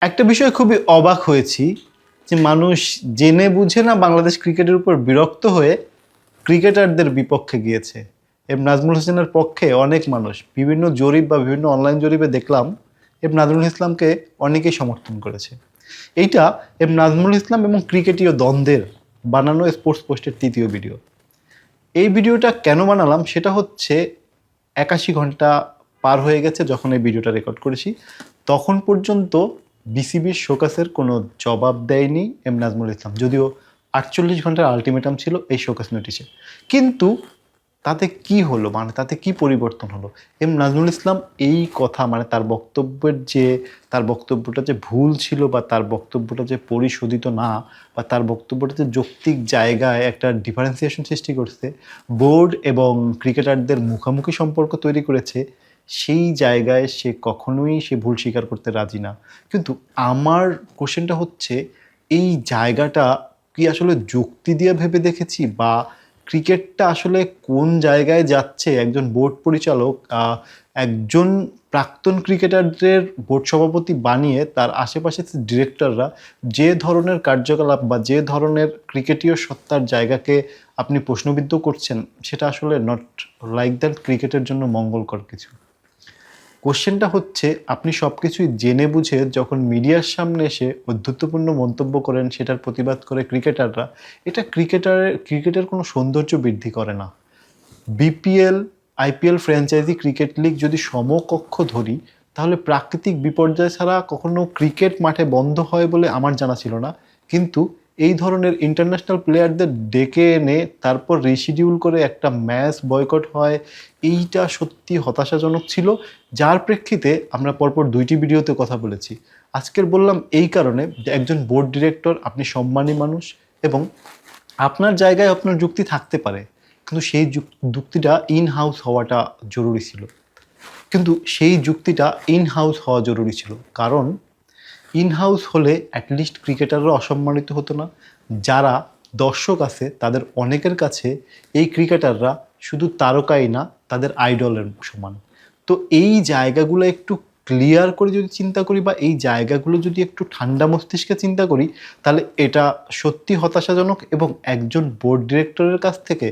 একটা বিষয় খুবই অবাক হয়েছি যে মানুষ জেনে বুঝে না বাংলাদেশ ক্রিকেটের উপর বিরক্ত হয়ে ক্রিকেটারদের বিপক্ষে গিয়েছে। নাজমুল হোসেনের পক্ষে অনেক মানুষ বিভিন্ন জরিপ বা বিভিন্ন অনলাইন জরিপে দেখলাম নাজমুল ইসলামকে অনেকেই সমর্থন করেছে। এইটা নাজমুল ইসলাম এবং ক্রিকেটীয় দ্বন্দ্বের বানানো স্পোর্টস পোস্টের তৃতীয় ভিডিও। এই ভিডিওটা কেন বানালাম সেটা হচ্ছে ৮১ ঘন্টা পার হয়ে গেছে যখন এই ভিডিওটা রেকর্ড করেছি। তখন পর্যন্ত বিসিবির শোকসের কোনো জবাব দেয়নি নাজমুল ইসলাম, যদিও ৪৮ ঘন্টার আলটিমেটাম ছিল এই শোকস নোটিশে। কিন্তু তাতে কি হলো, মানে তাতে কি পরিবর্তন হলো? নাজমুল ইসলাম এই কথা, মানে তার বক্তব্যটা যে ভুল ছিল বা তার বক্তব্যটা যে পরিশোধিত না, বা তার বক্তব্যটা যে যৌক্তিক জায়গায় একটা ডিফারেন্সিয়েশন সৃষ্টি করছে, বোর্ড এবং ক্রিকেটারদের মুখোমুখি সম্পর্ক তৈরি করেছে, সেই জায়গায় সে ভুল স্বীকার করতে রাজি না। কিন্তু আমার কোশ্চেনটা হচ্ছে, এই জায়গাটা কি আসলে যুক্তি দিয়ে ভেবে দেখেছি, বা ক্রিকেটটা আসলে কোন জায়গায় যাচ্ছে? একজন বোর্ড পরিচালক একজন প্রাক্তন ক্রিকেটারদের বোর্ড সভাপতি বানিয়ে তার আশেপাশে ডিরেক্টররা যে ধরনের কার্যকলাপ বা যে ধরনের ক্রিকেটীয় সত্তার জায়গাকে আপনি প্রশ্নবিদ্ধ করছেন, সেটা আসলে নট লাইক দ্যাট ক্রিকেটের জন্য মঙ্গলকর কিছু। কোশ্চেনটা হচ্ছে, আপনি সব কিছুই জেনে বুঝে যখন মিডিয়ার সামনে এসে অধ্যত্বপূর্ণ মন্তব্য করেন, সেটার প্রতিবাদ করে ক্রিকেটাররা, এটা ক্রিকেটের কোনো সৌন্দর্য বৃদ্ধি করে না। BPL, IPL, franchise cricket league যদি সমকক্ষ ধরি, তাহলে প্রাকৃতিক বিপর্যয় ছাড়া কখনো ক্রিকেট মাঠে বন্ধ হয় বলে আমার জানা ছিল না। কিন্তু এই ধরনের ইন্টারন্যাশনাল প্লেয়ারদের ডেকে এনে তারপর রিশিডিউল করে একটা ম্যাচ বয়কট হয়, এইটা সত্যি হতাশাজনক ছিল, যার প্রেক্ষিতে আমরা পরপর ২টি ভিডিওতে কথা বলেছি। আজকের বললাম এই কারণে যে একজন বোর্ড ডিরেক্টর, আপনি সম্মানী মানুষ এবং আপনার জায়গায় আপনার যুক্তি থাকতে পারে, কিন্তু সেই যুক্তিটা ইন হাউস হওয়াটা জরুরি ছিল। কারণ ইন হাউস হলে অ্যাটলিস্ট ক্রিকেটাররা অসম্মানিত হতো না। যারা দর্শক আছে তাদের অনেকের কাছে এই ক্রিকেটাররা শুধু তারকাই না, তাদের আইডলের সমান। তো এই জায়গাগুলো একটু ক্লিয়ার করে যদি চিন্তা করি, বা এই জায়গাগুলো যদি একটু ঠান্ডা মস্তিষ্কে চিন্তা করি, তাহলে এটা সত্যি হতাশাজনক। এবং একজন বোর্ড ডিরেক্টরের কাছ থেকে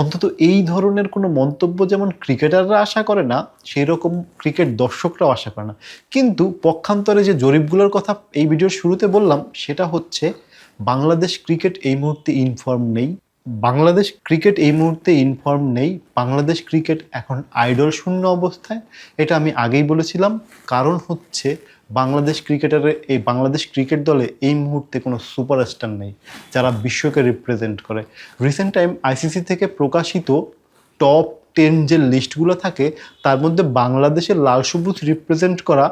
অন্তত এই ধরনের কোনো মন্তব্য যেমন ক্রিকেটাররা আশা করে না, সেই রকম ক্রিকেট দর্শকরাও আশা করে না। কিন্তু পক্ষান্তরে যে জরিপগুলোর কথা এই ভিডিওর শুরুতে বললাম, সেটা হচ্ছে বাংলাদেশ ক্রিকেট এই মুহূর্তে ইনফর্ম নেই। বাংলাদেশ ক্রিকেট এখন আইডল শূন্য অবস্থায়। এটা আমি আগেই বলেছিলাম। কারণ হচ্ছে বাংলাদেশ ক্রিকেট দলে এই মুহূর্তে কোনো সুপারস্টার নেই যারা বিশ্বকে রিপ্রেজেন্ট করে। রিসেন্ট টাইম আইসিসি থেকে প্রকাশিত টপ 10 যে লিস্টগুলো থাকে, তার মধ্যে বাংলাদেশের লাল সবুজ রিপ্রেজেন্ট করা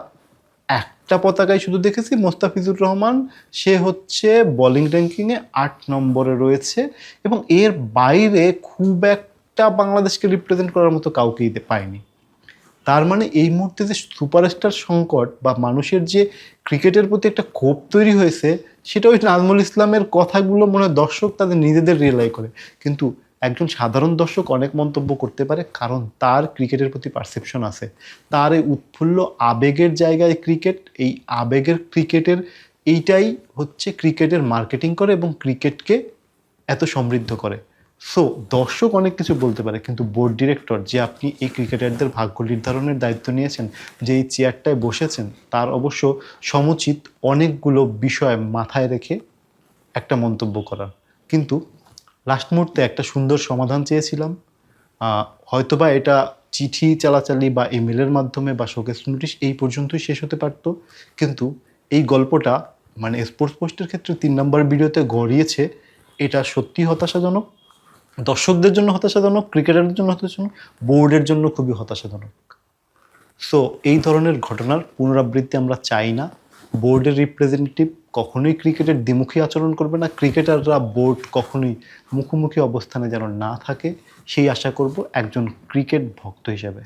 একটা পতাকায় শুধু দেখেছি, মোস্তাফিজুর রহমান। সে হচ্ছে বোলিং র্যাঙ্কিংয়ে ৮ নম্বরে রয়েছে, এবং এর বাইরে খুব একটা বাংলাদেশকে রিপ্রেজেন্ট করার মতো কাউকেই পায়নি। তার মানে এই মুহূর্তে যে সুপারস্টার সংকট বা মানুষের যে ক্রিকেটের প্রতি একটা ক্ষোভ তৈরি হয়েছে, সেটা ওই নাজমুল ইসলামের কথাগুলো মনে হয় দর্শক তাদের নিজেদের রিয়েলাই করে। কিন্তু একজন সাধারণ দর্শক অনেক মন্তব্য করতে পারে, কারণ তার ক্রিকেটের প্রতি পারসেপশন আছে। তার এই উৎফুল্ল আবেগের জায়গায় এই আবেগের এইটাই হচ্ছে ক্রিকেটের মার্কেটিং করে এবং ক্রিকেটকে এত সমৃদ্ধ করে। সো দর্শক অনেক কিছু বলতে পারে, কিন্তু বোর্ড ডিরেক্টর, যে আপনি এই ক্রিকেটারদের ভাগ্য নির্ধারণের দায়িত্ব নিয়েছেন, যে এই চেয়ারটায় বসেছেন, তার অবশ্য সমুচিত অনেকগুলো বিষয় মাথায় রেখে একটা মন্তব্য করা। কিন্তু লাস্ট মুহূর্তে একটা সুন্দর সমাধান চেয়েছিলাম। হয়তোবা এটা চিঠি চালাচালি বা ইমেলের মাধ্যমে বা শোকেস নোটিশ এই পর্যন্তই শেষ হতে পারত। কিন্তু এই গল্পটা, মানে স্পোর্টস পোস্টের ক্ষেত্রে ৩ নম্বর ভিডিওতে গড়িয়েছে, এটা সত্যি হতাশাজনক। দর্শকদের জন্য হতাশাজনক, ক্রিকেটারদের জন্য হতাশাজনক, বোর্ডের জন্য খুবই হতাশাজনক। সো এই ধরনের ঘটনার পুনরাবৃত্তি আমরা চাই না। বোর্ডের রিপ্রেজেন্টেটিভ কখনোই ক্রিকেটের দ্বিমুখী আচরণ করবে না, ক্রিকেটাররা বোর্ড কখনোই মুখোমুখি অবস্থানে যেন না থাকে, সেই আশা করব একজন ক্রিকেট ভক্ত হিসেবে।